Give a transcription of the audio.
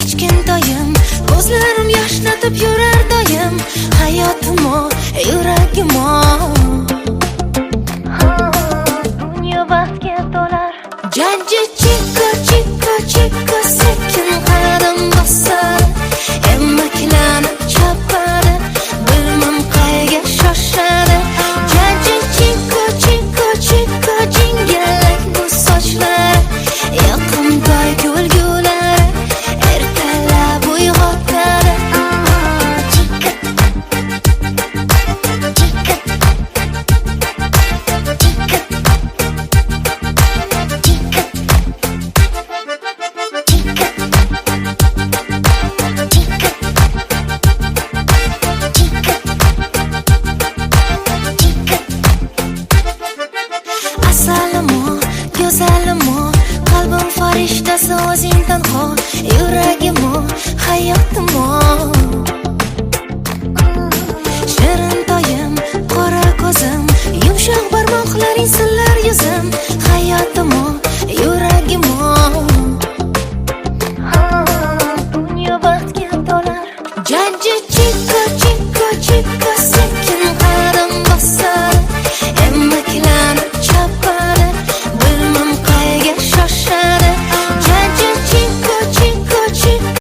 kichkintoyim, ko'zlarim yoshlatib yurar doim. Hayotim-o, yuragim-o, dunyo baxtga to'lar. Jajji chikko chikko chikko sekin qadam bosar, emaklanib chopadi, bilmam qayga shoshadi. Jajji chikko chikko chikko jingalak bu sochlar, yoqimtoy kulgulari ertalab uyg'otadi. Chikka chikka asalimo, go'zalimo, qalbim farishtasi o'zing tanho, yuragimo, hayotim-o.